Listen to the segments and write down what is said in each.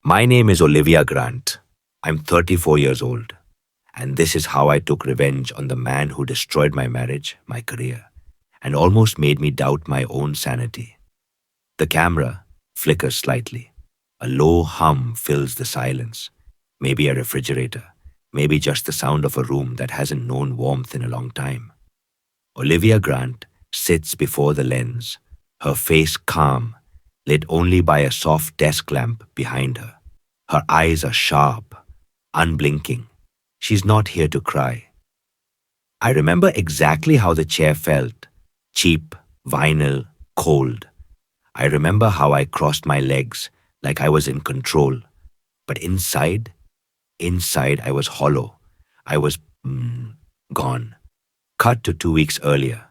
My name is Olivia Grant. I'm 34 years old, and this is how I took revenge on the man who destroyed my marriage, my career, and almost made me doubt my own sanity. The camera flickers slightly. A low hum fills the silence. Maybe a refrigerator, maybe just the sound of a room that hasn't known warmth in a long time. Olivia Grant sits before the lens, her face calm, lit only by a soft desk lamp behind her. Her eyes are sharp, unblinking. She's not here to cry. I remember exactly how the chair felt: cheap, vinyl, cold. I remember how I crossed my legs like I was in control. But inside I was hollow. I was gone. Cut to 2 weeks earlier.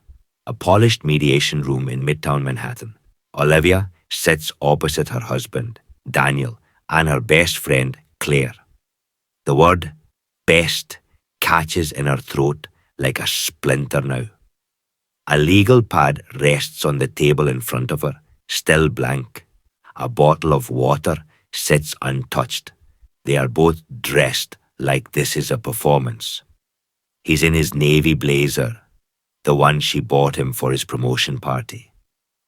A polished mediation room in Midtown Manhattan. Olivia sits opposite her husband, Daniel, and her best friend, Claire. The word best catches in her throat like a splinter now. A legal pad rests on the table in front of her, still blank. A bottle of water sits untouched. They are both dressed like this is a performance. He's in his navy blazer, the one she bought him for his promotion party.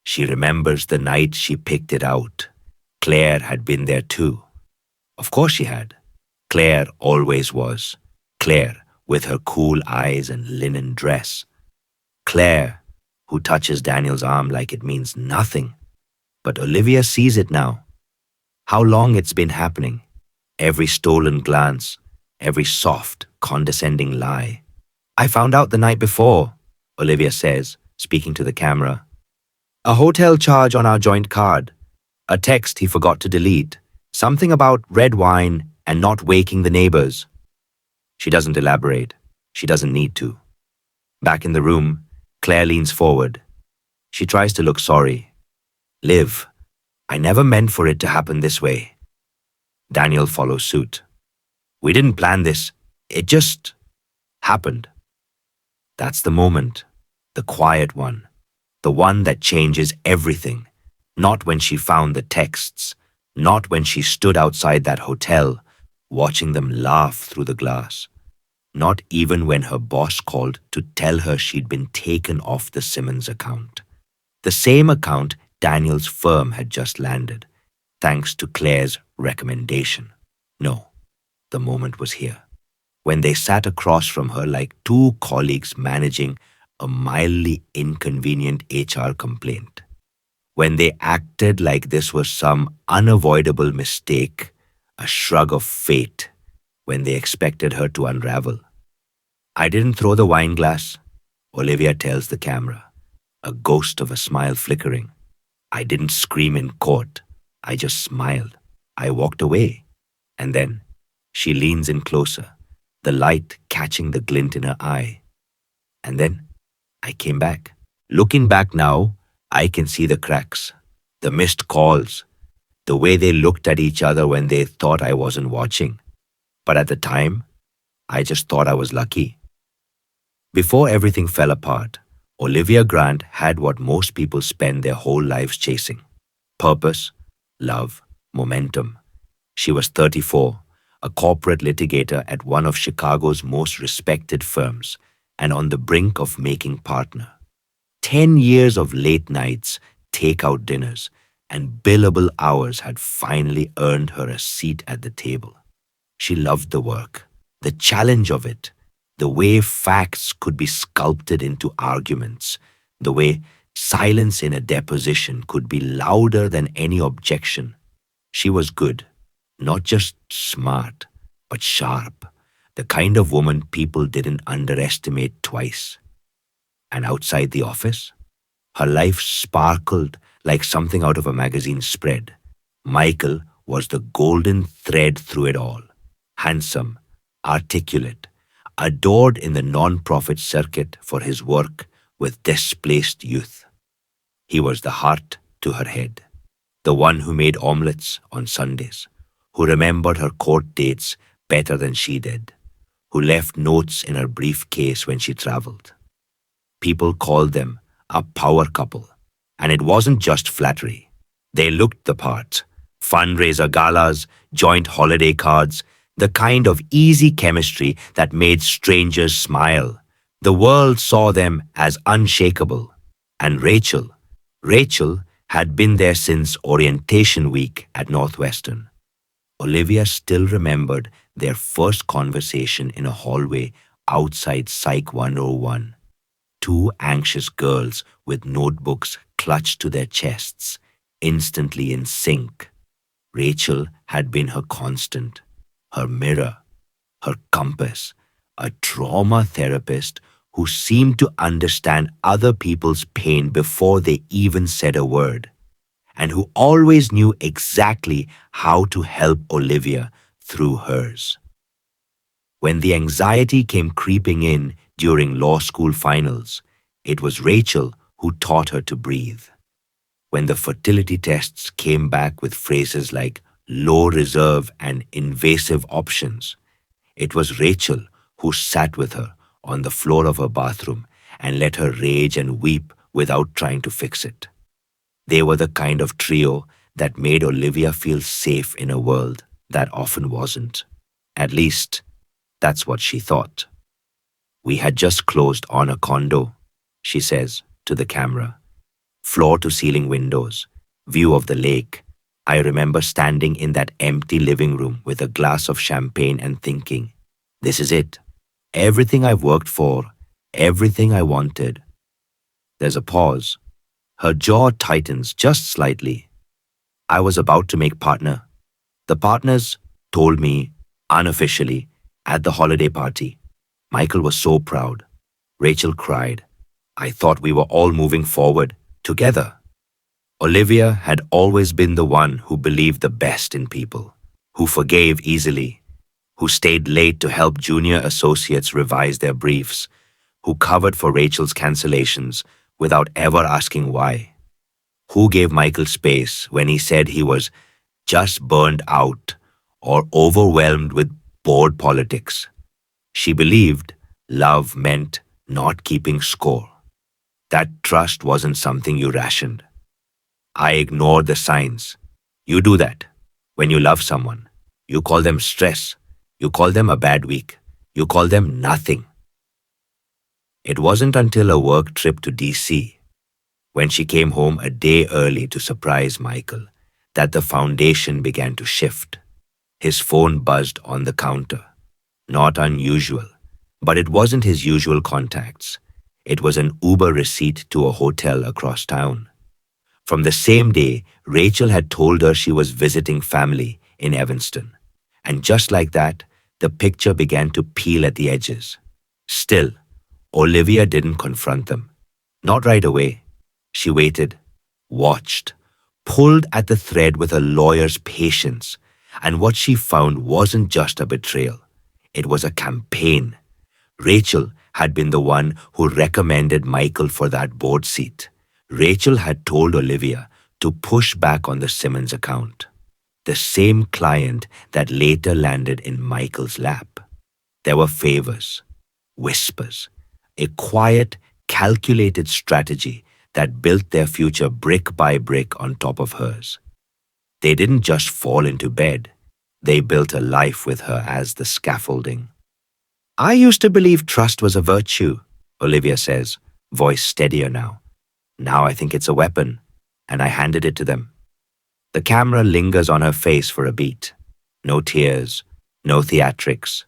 She remembers the night she picked it out. Claire had been there too. Of course she had. Claire always was. Claire with her cool eyes and linen dress. Claire who touches Daniel's arm like it means nothing. But Olivia sees it now. How long it's been happening. Every stolen glance, every soft, condescending lie. I found out the night before, Olivia says, speaking to the camera. A hotel charge on our joint card. A text he forgot to delete. Something about red wine and not waking the neighbors. She doesn't elaborate. She doesn't need to. Back in the room, Claire leans forward. She tries to look sorry. Liv, I never meant for it to happen this way. Daniel follows suit. We didn't plan this. It just happened. That's the moment. The quiet one. The one that changes everything. Not when she found the texts. Not when she stood outside that hotel, watching them laugh through the glass. Not even when her boss called to tell her she'd been taken off the Simmons account. The same account Daniel's firm had just landed, thanks to Claire's recommendation. No, the moment was here, when they sat across from her like two colleagues managing a mildly inconvenient HR complaint. When they acted like this was some unavoidable mistake, a shrug of fate, when they expected her to unravel. I didn't throw the wine glass, Olivia tells the camera, a ghost of a smile flickering. I didn't scream in court. I just smiled. I walked away. And then she leans in closer, the light catching the glint in her eye. And then I came back. Looking back now, I can see the cracks, the missed calls, the way they looked at each other when they thought I wasn't watching. But at the time, I just thought I was lucky. Before everything fell apart, Olivia Grant had what most people spend their whole lives chasing: purpose, love, momentum. She was 34, a corporate litigator at one of Chicago's most respected firms, and on the brink of making partner. 10 years of late nights, takeout dinners, and billable hours had finally earned her a seat at the table. She loved the work, the challenge of it, the way facts could be sculpted into arguments, the way silence in a deposition could be louder than any objection. She was good, not just smart, but sharp, the kind of woman people didn't underestimate twice. And outside the office, her life sparkled like something out of a magazine spread. Michael was the golden thread through it all. Handsome, articulate, adored in the non-profit circuit for his work with displaced youth. He was the heart to her head, the one who made omelets on Sundays, who remembered her court dates better than she did, who left notes in her briefcase when she traveled. People called them a power couple, and it wasn't just flattery. They looked the part, Fundraiser galas, joint holiday cards, the kind of easy chemistry that made strangers smile. The world saw them as unshakable. And Rachel had been there since orientation week at Northwestern. Olivia still remembered their first conversation in a hallway outside Psych 101. Two anxious girls with notebooks clutched to their chests, instantly in sync. Rachel had been her constant, her mirror, her compass, a trauma therapist who seemed to understand other people's pain before they even said a word, and who always knew exactly how to help Olivia through hers. When the anxiety came creeping in during law school finals, it was Rachel who taught her to breathe. When the fertility tests came back with phrases like low reserve and invasive options, it was Rachel who sat with her on the floor of her bathroom and let her rage and weep without trying to fix it. They were the kind of trio that made Olivia feel safe in a world that often wasn't. At least, that's what she thought. We had just closed on a condo, she says to the camera. Floor to ceiling windows, view of the lake. I remember standing in that empty living room with a glass of champagne and thinking, this is it. Everything I've worked for, everything I wanted. There's a pause. Her jaw tightens just slightly. I was about to make partner. The partners told me, unofficially, at the holiday party. Michael was so proud. Rachel cried. I thought we were all moving forward, together. Olivia had always been the one who believed the best in people, who forgave easily, who stayed late to help junior associates revise their briefs, who covered for Rachel's cancellations without ever asking why, who gave Michael space when he said he was just burned out or overwhelmed with bored politics. She believed love meant not keeping score. That trust wasn't something you rationed. I ignored the signs. You do that. When you love someone, you call them stress. You call them a bad week. You call them nothing. It wasn't until a work trip to DC, when she came home a day early to surprise Michael, that the foundation began to shift. His phone buzzed on the counter. Not unusual, but it wasn't his usual contacts. It was an Uber receipt to a hotel across town. From the same day, Rachel had told her she was visiting family in Evanston. And just like that, the picture began to peel at the edges. Still, Olivia didn't confront them. Not right away. She waited, watched, pulled at the thread with a lawyer's patience, and what she found wasn't just a betrayal. It was a campaign. Rachel had been the one who recommended Michael for that board seat. Rachel had told Olivia to push back on the Simmons account, the same client that later landed in Michael's lap. There were favors, whispers, a quiet, calculated strategy that built their future brick by brick on top of hers. They didn't just fall into bed. They built a life with her as the scaffolding. I used to believe trust was a virtue, Olivia says, voice steadier now. Now I think it's a weapon, and I handed it to them. The camera lingers on her face for a beat. No tears, no theatrics,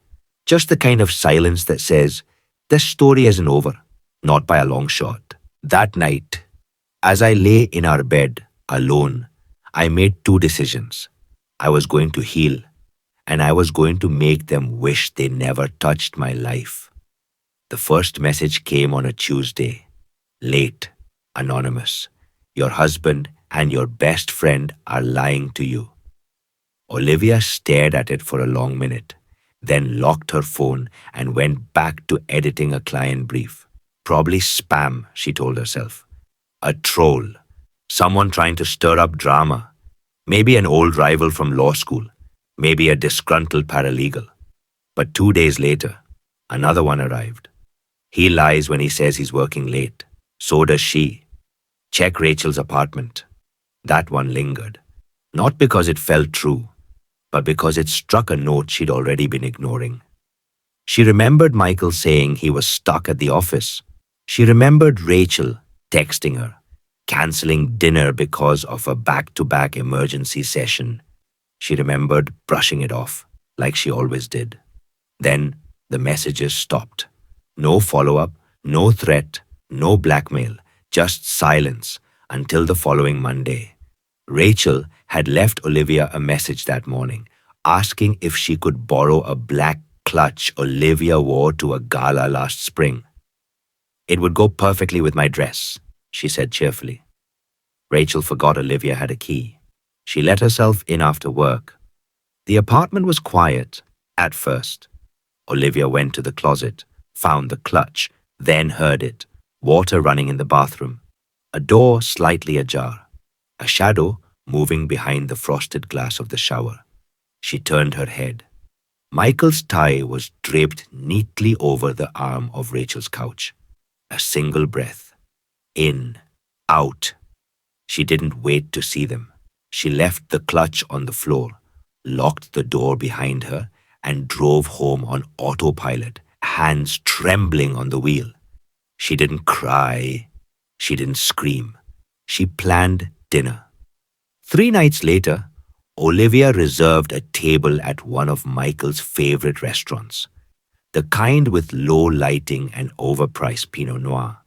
just the kind of silence that says, this story isn't over, not by a long shot. That night, as I lay in our bed, alone, I made two decisions. I was going to heal, and I was going to make them wish they never touched my life. The first message came on a Tuesday, late, anonymous. Your husband and your best friend are lying to you. Olivia stared at it for a long minute, then locked her phone and went back to editing a client brief. Probably spam, she told herself. A troll. Someone trying to stir up drama. Maybe an old rival from law school. Maybe a disgruntled paralegal. But 2 days later, another one arrived. He lies when he says he's working late. So does she. Check Rachel's apartment. That one lingered. Not because it felt true, but because it struck a note she'd already been ignoring. She remembered Michael saying he was stuck at the office. She remembered Rachel texting her, canceling dinner because of a back-to-back emergency session. She remembered brushing it off, like she always did. Then the messages stopped. No follow-up, no threat, no blackmail, just silence until the following Monday. Rachel had left Olivia a message that morning, asking if she could borrow a black clutch Olivia wore to a gala last spring. It would go perfectly with my dress, she said cheerfully. Rachel forgot Olivia had a key. She let herself in after work. The apartment was quiet, at first. Olivia went to the closet, found the clutch, then heard it, water running in the bathroom, a door slightly ajar, a shadow moving behind the frosted glass of the shower. She turned her head. Michael's tie was draped neatly over the arm of Rachel's couch. A single breath. In, out. She didn't wait to see them. She left the clutch on the floor, locked the door behind her, and drove home on autopilot, hands trembling on the wheel. She didn't cry. She didn't scream. She planned dinner. 3 nights later, Olivia reserved a table at one of Michael's favorite restaurants, the kind with low lighting and overpriced Pinot Noir.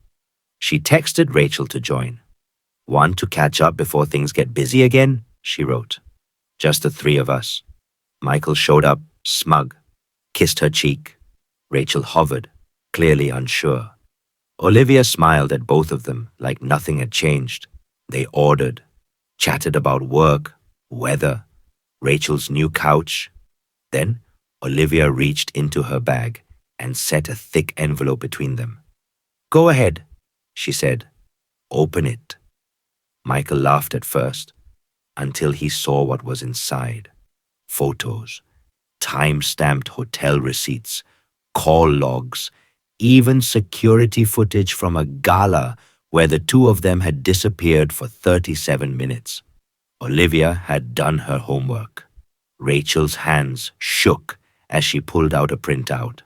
She texted Rachel to join. "Want to catch up before things get busy again?" she wrote. Just the 3 of us. Michael showed up, smug, kissed her cheek. Rachel hovered, clearly unsure. Olivia smiled at both of them like nothing had changed. They ordered, chatted about work, weather, Rachel's new couch. Then Olivia reached into her bag and set a thick envelope between them. "Go ahead," she said. "Open it." Michael laughed at first, until he saw what was inside. Photos, time-stamped hotel receipts, call logs, even security footage from a gala where the 2 of them had disappeared for 37 minutes. Olivia had done her homework. Rachel's hands shook as she pulled out a printout.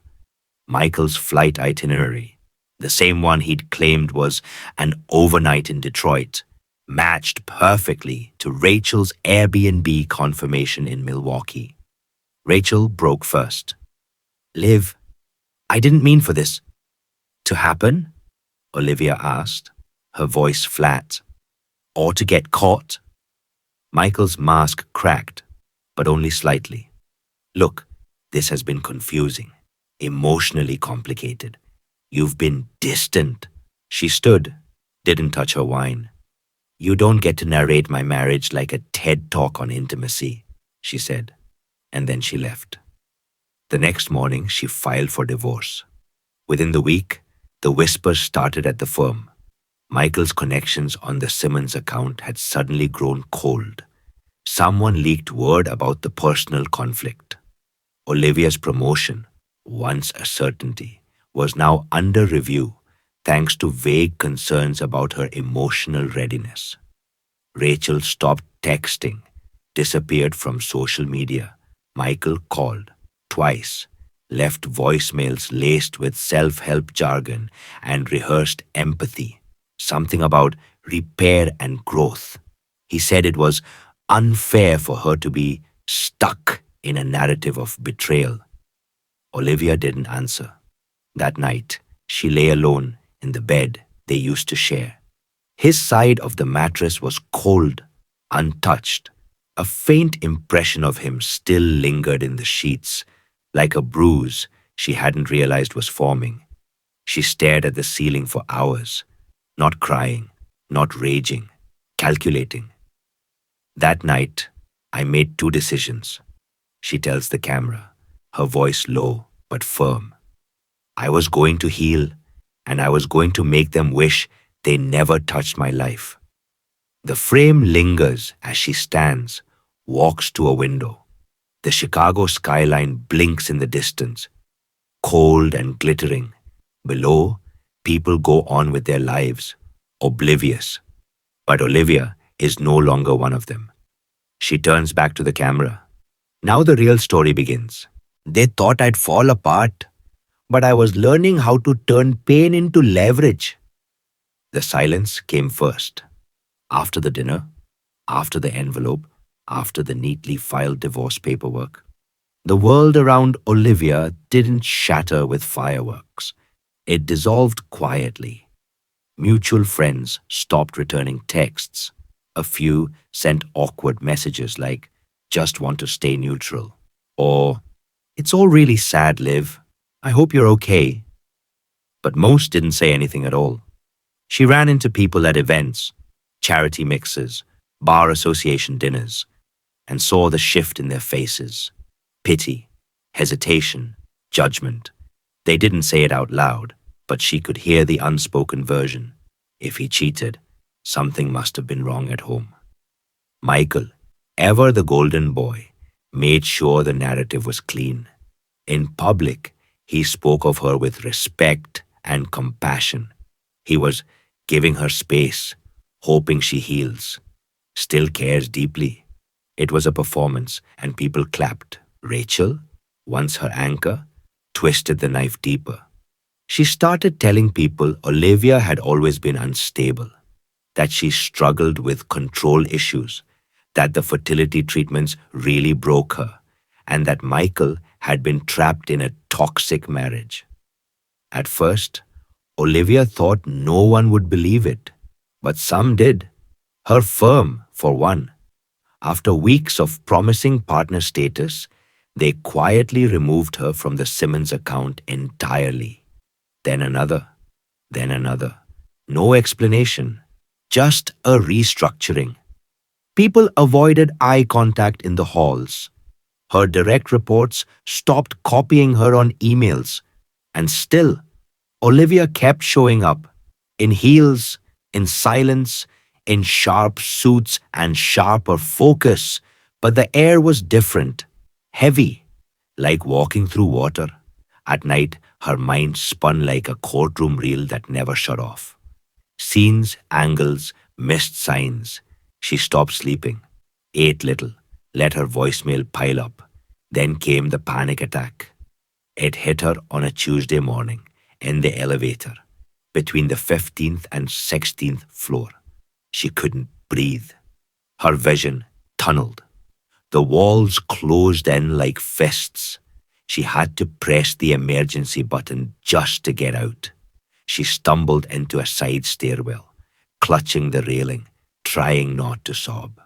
Michael's flight itinerary, the same one he'd claimed was an overnight in Detroit, matched perfectly to Rachel's Airbnb confirmation in Milwaukee. Rachel broke first. "Liv, I didn't mean for this to happen," Olivia asked, her voice flat. "Or to get caught?" Michael's mask cracked, but only slightly. "Look, this has been confusing, emotionally complicated. You've been distant." She stood, didn't touch her wine. "You don't get to narrate my marriage like a TED talk on intimacy," she said, and then she left. The next morning, she filed for divorce. Within the week, the whispers started at the firm. Michael's connections on the Simmons account had suddenly grown cold. Someone leaked word about the personal conflict. Olivia's promotion, once a certainty, was now under review thanks to vague concerns about her emotional readiness. Rachel stopped texting, disappeared from social media. Michael called twice, left voicemails laced with self-help jargon and rehearsed empathy, something about repair and growth. He said it was unfair for her to be stuck in a narrative of betrayal. Olivia didn't answer. That night, she lay alone in the bed they used to share. His side of the mattress was cold, untouched. A faint impression of him still lingered in the sheets, like a bruise she hadn't realized was forming. She stared at the ceiling for hours, not crying, not raging, calculating. That night, I made 2 decisions, she tells the camera, her voice low but firm. I was going to heal, and I was going to make them wish they never touched my life. The frame lingers as she stands, walks to a window. The Chicago skyline blinks in the distance, cold and glittering. Below, people go on with their lives, oblivious. But Olivia is no longer one of them. She turns back to the camera. Now the real story begins. They thought I'd fall apart, but I was learning how to turn pain into leverage. The silence came first. After the dinner, after the envelope, after the neatly filed divorce paperwork, the world around Olivia didn't shatter with fireworks. It dissolved quietly. Mutual friends stopped returning texts. A few sent awkward messages like, just want to stay neutral. Or, it's all really sad, Liv. I hope you're okay. But most didn't say anything at all. She ran into people at events, charity mixes, bar association dinners, and saw the shift in their faces. Pity, hesitation, judgment. They didn't say it out loud, but she could hear the unspoken version. If he cheated, something must have been wrong at home. Michael, ever the golden boy, made sure the narrative was clean. In public, he spoke of her with respect and compassion. He was giving her space, hoping she heals, still cares deeply. It was a performance, and people clapped. Rachel, once her anchor, twisted the knife deeper. She started telling people Olivia had always been unstable, that she struggled with control issues, that the fertility treatments really broke her, and that Michael had been trapped in a toxic marriage. At first, Olivia thought no one would believe it, but some did. Her firm, for one. After weeks of promising partner status, they quietly removed her from the Simmons account entirely. Then another, then another. No explanation, just a restructuring. People avoided eye contact in the halls. Her direct reports stopped copying her on emails. And still, Olivia kept showing up, in heels, in silence, in sharp suits and sharper focus. But the air was different, heavy, like walking through water. At night, her mind spun like a courtroom reel that never shut off. Scenes, angles, missed signs. She stopped sleeping, ate little, let her voicemail pile up. Then came the panic attack. It hit her on a Tuesday morning, in the elevator, between the 15th and 16th floor. She couldn't breathe. Her vision tunneled. The walls closed in like fists. She had to press the emergency button just to get out. She stumbled into a side stairwell, clutching the railing, trying not to sob.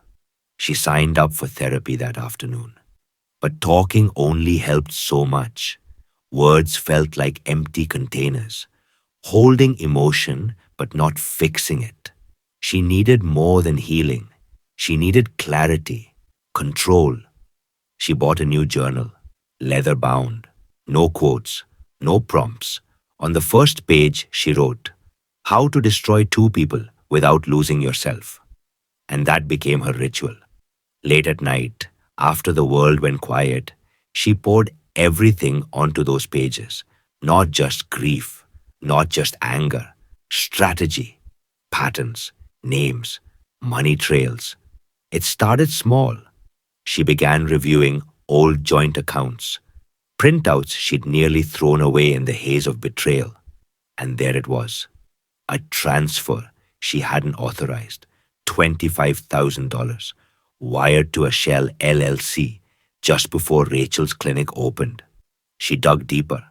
She signed up for therapy that afternoon. But talking only helped so much. Words felt like empty containers, holding emotion but not fixing it. She needed more than healing. She needed clarity, control. She bought a new journal, leather bound, no quotes, no prompts. On the first page, she wrote, "How to destroy two people without losing yourself." And that became her ritual. Late at night, after the world went quiet, she poured everything onto those pages. Not just grief, not just anger, strategy, patterns, names, money trails. It started small. She began reviewing old joint accounts, printouts she'd nearly thrown away in the haze of betrayal. And there it was, a transfer she hadn't authorized, $25,000, wired to a Shell LLC just before Rachel's clinic opened. She dug deeper.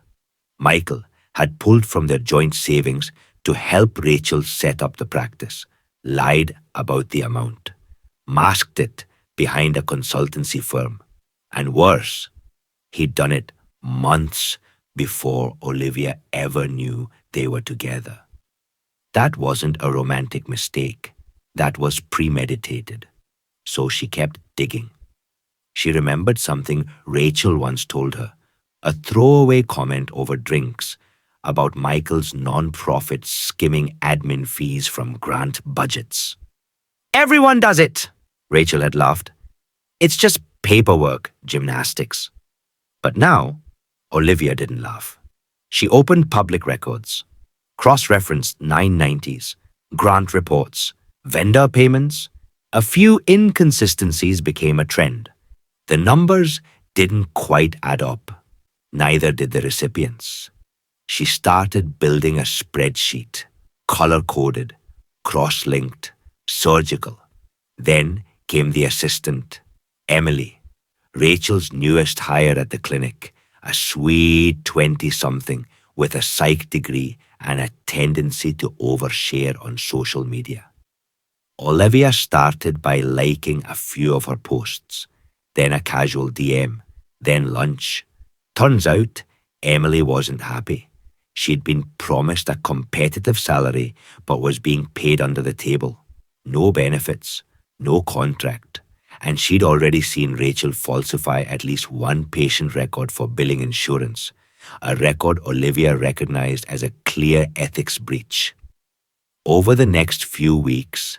Michael had pulled from their joint savings to help Rachel set up the practice, lied about the amount, masked it behind a consultancy firm. And worse, he'd done it months before Olivia ever knew they were together. That wasn't a romantic mistake. That was premeditated. So she kept digging. She remembered something Rachel once told her, a throwaway comment over drinks about Michael's non-profit skimming admin fees from grant budgets. "Everyone does it," Rachel had laughed. "It's just paperwork, gymnastics." But now, Olivia didn't laugh. She opened public records, cross-referenced 990s, grant reports, vendor payments, A few inconsistencies became a trend. The numbers didn't quite add up. Neither did the recipients. She started building a spreadsheet, color coded, cross linked, surgical. Then came the assistant, Emily, Rachel's newest hire at the clinic, a sweet 20 something with a psych degree and a tendency to overshare on social media. Olivia started by liking a few of her posts, then a casual DM, then lunch. Turns out Emily wasn't happy. She'd been promised a competitive salary but was being paid under the table. No benefits, no contract. And she'd already seen Rachel falsify at least one patient record for billing insurance, a record Olivia recognized as a clear ethics breach. Over the next few weeks,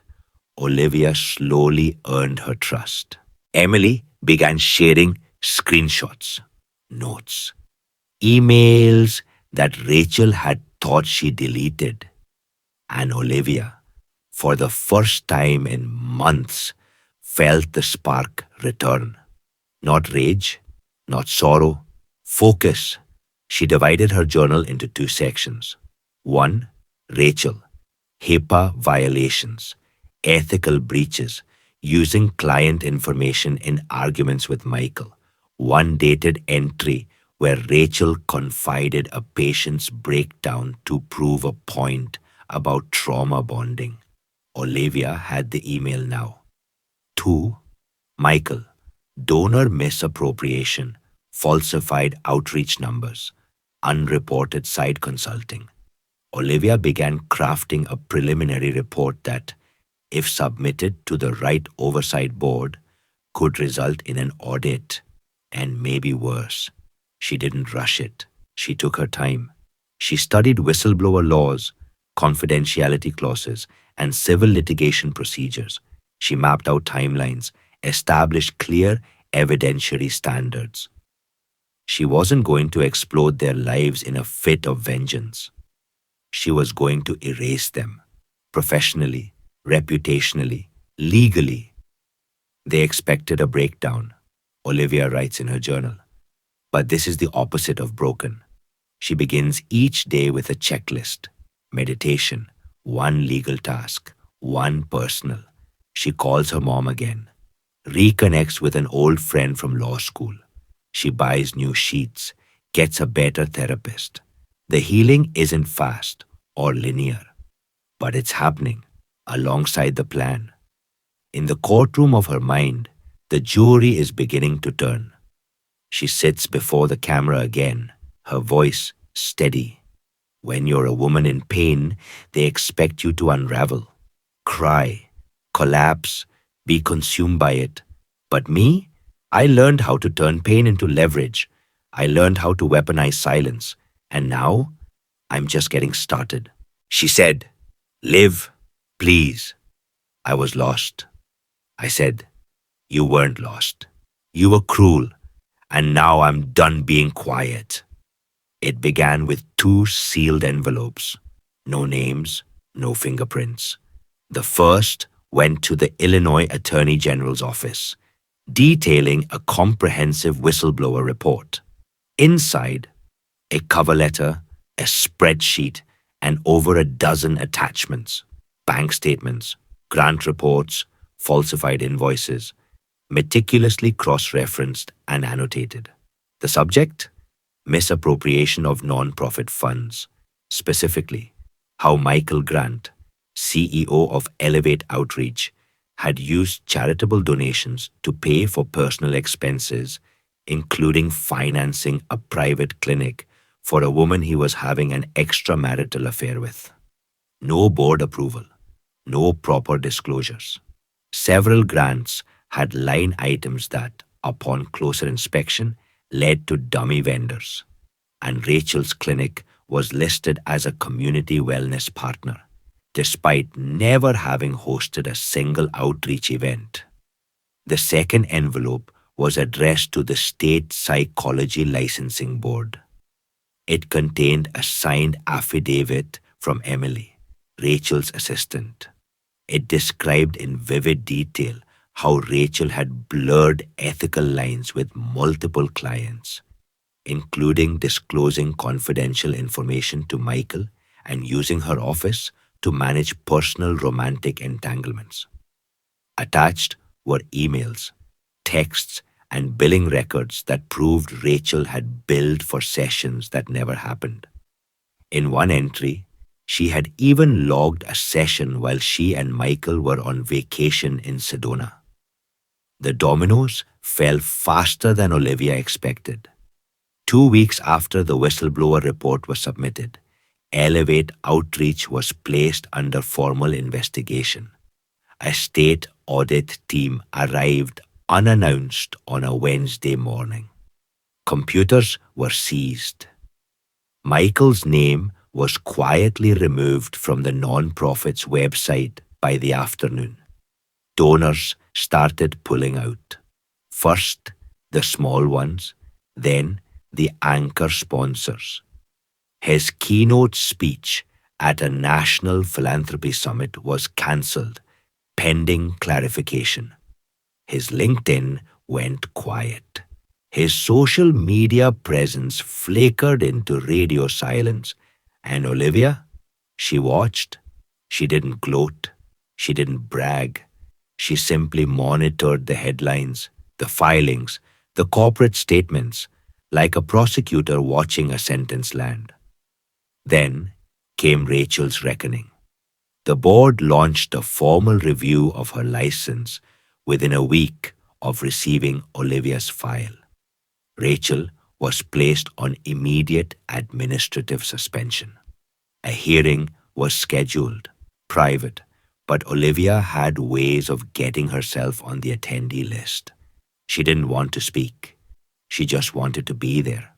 Olivia slowly earned her trust. Emily began sharing screenshots, notes, emails that Rachel had thought she deleted. And Olivia, for the first time in months, felt the spark return. Not rage, not sorrow, focus. She divided her journal into two sections. One, Rachel, HIPAA violations, ethical breaches, using client information in arguments with Michael. One dated entry where Rachel confided a patient's breakdown to prove a point about trauma bonding. Olivia had the email now. 2. Michael, donor misappropriation, falsified outreach numbers, unreported side consulting. Olivia began crafting a preliminary report that, if submitted to the right oversight board, could result in an audit and maybe worse. She didn't rush it. She took her time. She studied whistleblower laws, confidentiality clauses, and civil litigation procedures. She mapped out timelines, established clear evidentiary standards. She wasn't going to explode their lives in a fit of vengeance. She was going to erase them, professionally, reputationally, legally. They expected a breakdown, Olivia writes in her journal. But this is the opposite of broken. She begins each day with a checklist, meditation, one legal task, one personal. She calls her mom again, reconnects with an old friend from law school. She buys new sheets, gets a better therapist. The healing isn't fast or linear, but it's happening alongside the plan. In the courtroom of her mind, the jury is beginning to turn. She sits before the camera again, her voice steady. When you're a woman in pain, they expect you to unravel, cry, collapse, be consumed by it. But me, I learned how to turn pain into leverage. I learned how to weaponize silence. And now, I'm just getting started. She said, "Live, please." I was lost. I said, "You weren't lost. You were cruel. And now I'm done being quiet." It began with two sealed envelopes. No names, no fingerprints. The first went to the Illinois Attorney General's office, detailing a comprehensive whistleblower report. Inside, a cover letter, a spreadsheet, and over a dozen attachments, bank statements, grant reports, falsified invoices, meticulously cross-referenced and annotated. The subject? Misappropriation of non-profit funds, specifically how Michael Grant, CEO of Elevate Outreach, had used charitable donations to pay for personal expenses, including financing a private clinic for a woman he was having an extramarital affair with. No board approval, no proper disclosures. Several grants had line items that, upon closer inspection, led to dummy vendors. And Rachel's clinic was listed as a community wellness partner, despite never having hosted a single outreach event. The second envelope was addressed to the State Psychology Licensing Board. It contained a signed affidavit from Emily, Rachel's assistant. It described in vivid detail how Rachel had blurred ethical lines with multiple clients, including disclosing confidential information to Michael and using her office to manage personal romantic entanglements. Attached were emails, texts, and billing records that proved Rachel had billed for sessions that never happened. In one entry, she had even logged a session while she and Michael were on vacation in Sedona. The dominoes fell faster than Olivia expected. 2 weeks after the whistleblower report was submitted, Elevate Outreach was placed under formal investigation. A state audit team arrived unannounced on a Wednesday morning. Computers were seized. Michael's name was quietly removed from the nonprofit's website by the afternoon. Donors started pulling out. First, the small ones, then the anchor sponsors. His keynote speech at a national philanthropy summit was cancelled, pending clarification. His LinkedIn went quiet. His social media presence flickered into radio silence, and Olivia, she watched. She didn't gloat. She didn't brag. She simply monitored the headlines, the filings, the corporate statements, like a prosecutor watching a sentence land. Then came Rachel's reckoning. The board launched a formal review of her license within a week of receiving Olivia's file. Rachel was placed on immediate administrative suspension. A hearing was scheduled, private, but Olivia had ways of getting herself on the attendee list. She didn't want to speak. She just wanted to be there.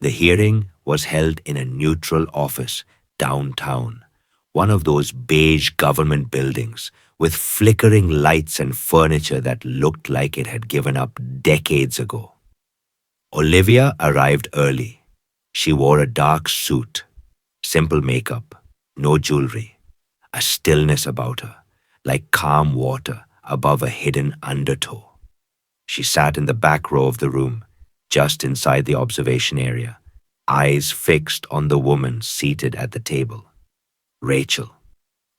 The hearing was held in a neutral office downtown, one of those beige government buildings with flickering lights and furniture that looked like it had given up decades ago. Olivia arrived early. She wore a dark suit, simple makeup, no jewelry, a stillness about her, like calm water above a hidden undertow. She sat in the back row of the room, just inside the observation area, eyes fixed on the woman seated at the table. Rachel.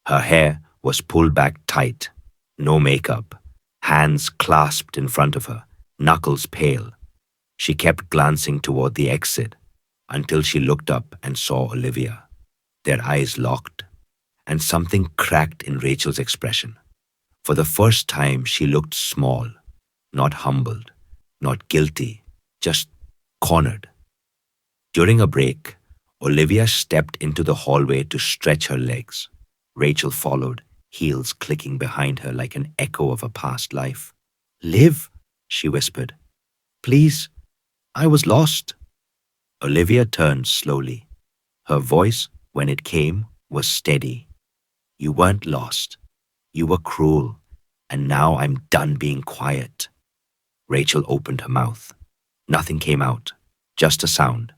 Her hair was pulled back tight, no makeup, hands clasped in front of her, knuckles pale. She kept glancing toward the exit until she looked up and saw Olivia. Their eyes locked, and something cracked in Rachel's expression. For the first time, she looked small, not humbled, not guilty, just cornered. During a break, Olivia stepped into the hallway to stretch her legs. Rachel followed, heels clicking behind her like an echo of a past life. "Liv," she whispered. "Please, I was lost." Olivia turned slowly. Her voice, when it came, was steady. "You weren't lost. You were cruel, and now I'm done being quiet." Rachel opened her mouth. Nothing came out, just a sound,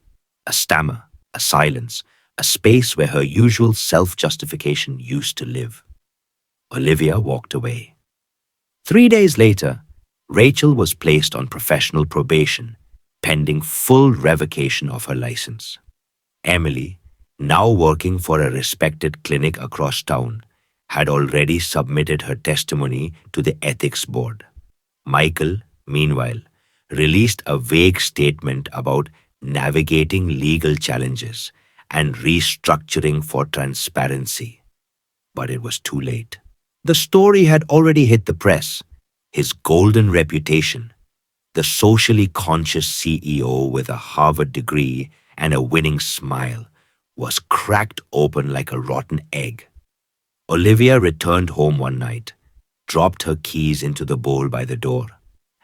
a stammer, a silence, a space where her usual self-justification used to live. Olivia walked away. 3 days later, Rachel was placed on professional probation, pending full revocation of her license. Emily, now working for a respected clinic across town, had already submitted her testimony to the ethics board. Michael, meanwhile, released a vague statement about navigating legal challenges and restructuring for transparency. But it was too late. The story had already hit the press. His golden reputation, the socially conscious CEO with a Harvard degree and a winning smile, was cracked open like a rotten egg. Olivia returned home one night, dropped her keys into the bowl by the door,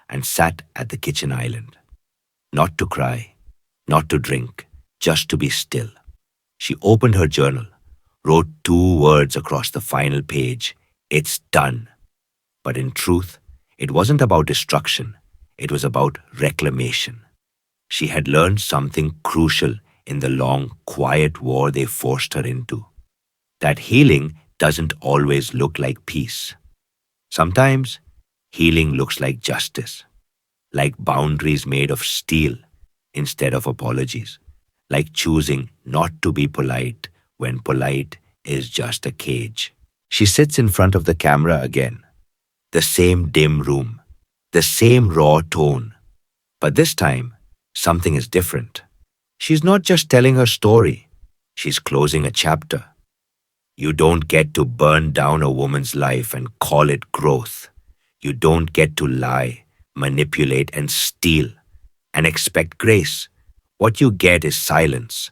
and sat at the kitchen island. Not to cry, not to drink, just to be still. She opened her journal, wrote 2 words across the final page: "It's done." But in truth, it wasn't about destruction. It was about reclamation. She had learned something crucial in the long, quiet war they forced her into. That healing doesn't always look like peace. Sometimes healing looks like justice, like boundaries made of steel instead of apologies, like choosing not to be polite when polite is just a cage. She sits in front of the camera again, the same dim room, the same raw tone, but this time something is different. She's not just telling her story, she's closing a chapter. You don't get to burn down a woman's life and call it growth. You don't get to lie, manipulate, and steal and expect grace. What you get is silence,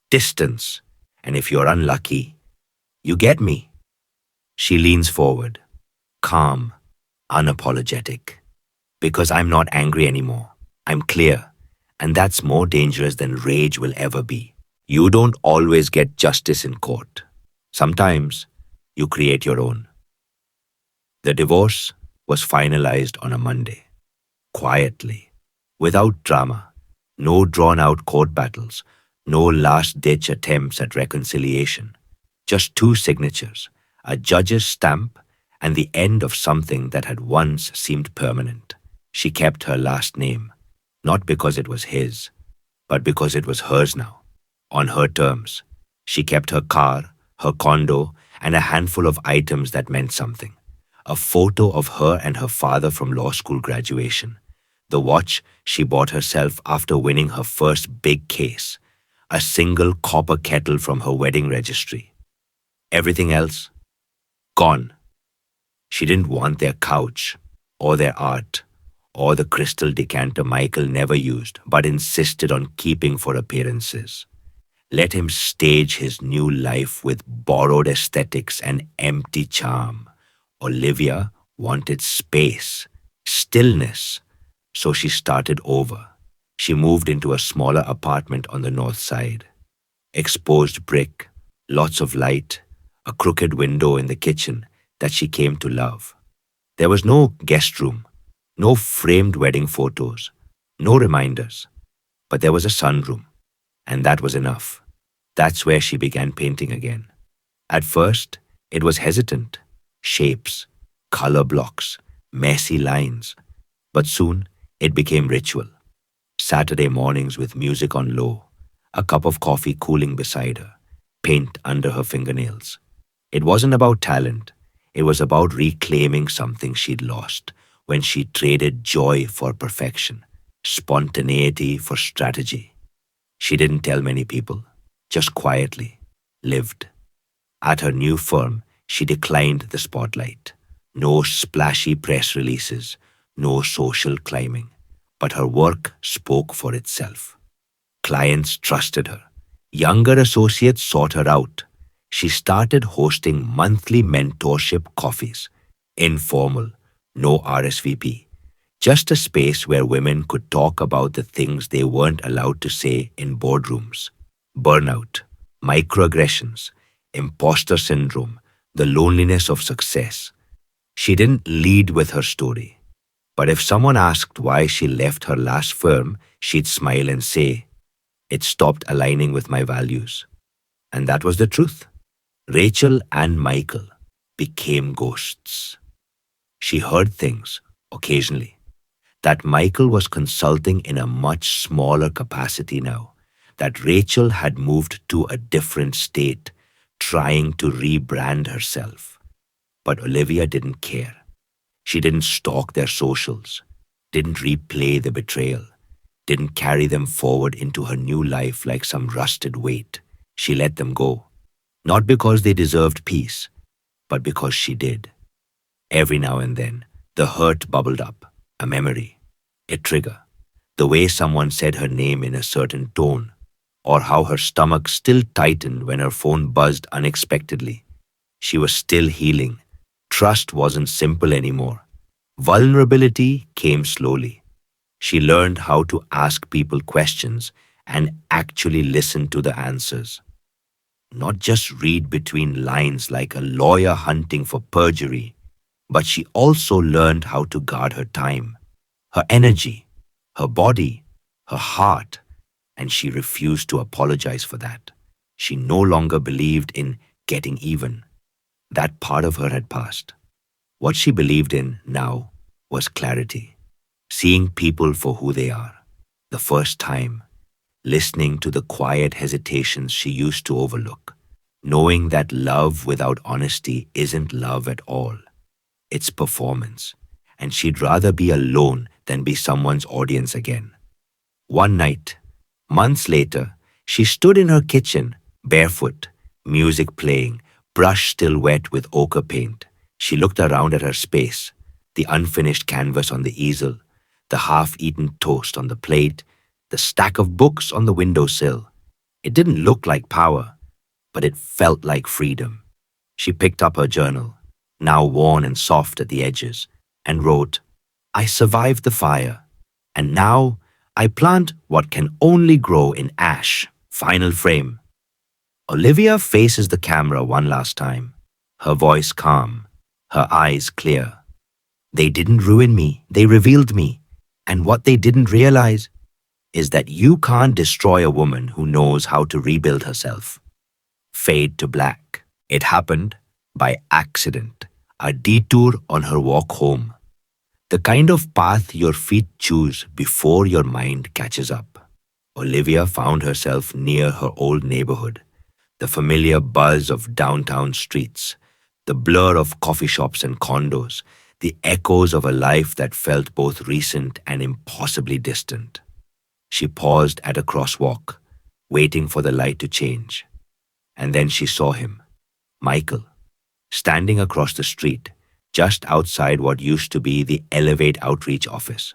distance, and if you're unlucky, you get me. She leans forward, calm, unapologetic. Because I'm not angry anymore. I'm clear. And that's more dangerous than rage will ever be. You don't always get justice in court. Sometimes you create your own. The divorce was finalized on a Monday, quietly, without drama, no drawn out court battles, no last ditch attempts at reconciliation, just two signatures, a judge's stamp, and the end of something that had once seemed permanent. She kept her last name, not because it was his, but because it was hers now, on her terms. She kept her car, her condo, and a handful of items that meant something. A photo of her and her father from law school graduation, the watch she bought herself after winning her first big case, a single copper kettle from her wedding registry. Everything else, gone. She didn't want their couch, or their art, or the crystal decanter Michael never used but insisted on keeping for appearances. Let him stage his new life with borrowed aesthetics and empty charm. Olivia wanted space, stillness, so she started over. She moved into a smaller apartment on the north side. Exposed brick, lots of light, a crooked window in the kitchen that she came to love. There was no guest room, no framed wedding photos, no reminders, but there was a sunroom, and that was enough. That's where she began painting again. At first, it was hesitant, shapes, color blocks, messy lines, but soon it became ritual. Saturday mornings with music on low, a cup of coffee cooling beside her, paint under her fingernails. It wasn't about talent, it was about reclaiming something she'd lost when she traded joy for perfection, spontaneity for strategy. She didn't tell many people, just quietly, lived. At her new firm, she declined the spotlight. No splashy press releases, no social climbing, but her work spoke for itself. Clients trusted her. Younger associates sought her out. She started hosting monthly mentorship coffees, informal, no RSVP, just a space where women could talk about the things they weren't allowed to say in boardrooms. Burnout, microaggressions, imposter syndrome, the loneliness of success. She didn't lead with her story. But if someone asked why she left her last firm, she'd smile and say, "It stopped aligning with my values." And that was the truth. Rachel and Michael became ghosts. She heard things, occasionally, that Michael was consulting in a much smaller capacity now, that Rachel had moved to a different state, trying to rebrand herself. But Olivia didn't care. She didn't stalk their socials, didn't replay the betrayal, didn't carry them forward into her new life like some rusted weight. She let them go, not because they deserved peace, but because she did. Every now and then, the hurt bubbled up, a memory, a trigger, the way someone said her name in a certain tone, or how her stomach still tightened when her phone buzzed unexpectedly. She was still healing. Trust wasn't simple anymore. Vulnerability came slowly. She learned how to ask people questions and actually listen to the answers. Not just read between lines like a lawyer hunting for perjury, but she also learned how to guard her time, her energy, her body, her heart, and she refused to apologize for that. She no longer believed in getting even. That part of her had passed. What she believed in now was clarity, seeing people for who they are. The first time, listening to the quiet hesitations she used to overlook, knowing that love without honesty isn't love at all, it's performance, and she'd rather be alone than be someone's audience again. One night, months later, she stood in her kitchen, barefoot, music playing, brush still wet with ochre paint. She looked around at her space, the unfinished canvas on the easel, the half-eaten toast on the plate, the stack of books on the windowsill. It didn't look like power, but it felt like freedom. She picked up her journal, now worn and soft at the edges, and wrote, "I survived the fire, and now I plant what can only grow in ash." Final frame. Olivia faces the camera one last time, her voice calm, her eyes clear. They didn't ruin me, they revealed me. And what they didn't realize is that you can't destroy a woman who knows how to rebuild herself. Fade to black. It happened by accident, a detour on her walk home. The kind of path your feet choose before your mind catches up. Olivia found herself near her old neighborhood, the familiar buzz of downtown streets, the blur of coffee shops and condos, the echoes of a life that felt both recent and impossibly distant. She paused at a crosswalk, waiting for the light to change. And then she saw him, Michael, standing across the street, just outside what used to be the Elevate Outreach office.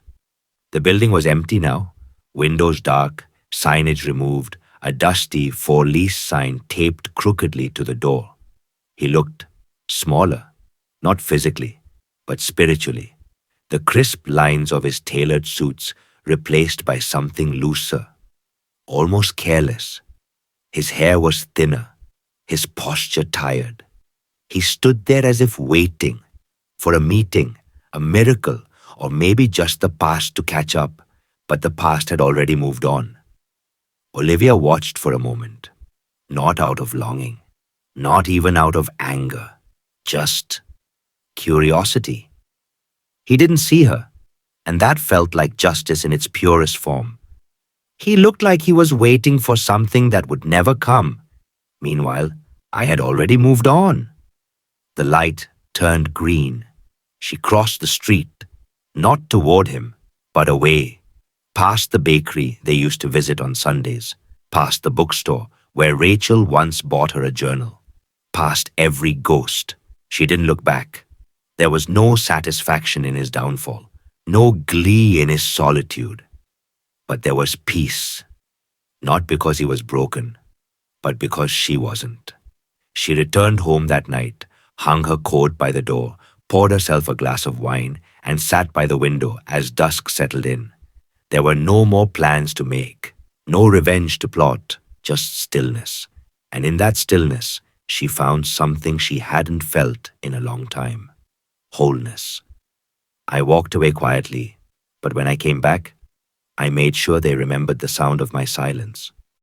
The building was empty now, windows dark, signage removed, a dusty for lease sign taped crookedly to the door. He looked smaller, not physically, but spiritually. The crisp lines of his tailored suits replaced by something looser, almost careless. His hair was thinner, his posture tired. He stood there as if waiting for a meeting, a miracle, or maybe just the past to catch up, but the past had already moved on. Olivia watched for a moment, not out of longing, not even out of anger, just curiosity. He didn't see her, and that felt like justice in its purest form. He looked like he was waiting for something that would never come. Meanwhile, I had already moved on. The light turned green. She crossed the street, not toward him, but away, past the bakery they used to visit on Sundays, past the bookstore where Rachel once bought her a journal, past every ghost. She didn't look back. There was no satisfaction in his downfall, no glee in his solitude. But there was peace, not because he was broken, but because she wasn't. She returned home that night, hung her coat by the door, poured herself a glass of wine, and sat by the window as dusk settled in. There were no more plans to make, no revenge to plot, just stillness. And in that stillness, she found something she hadn't felt in a long time: wholeness. I walked away quietly, but when I came back, I made sure they remembered the sound of my silence.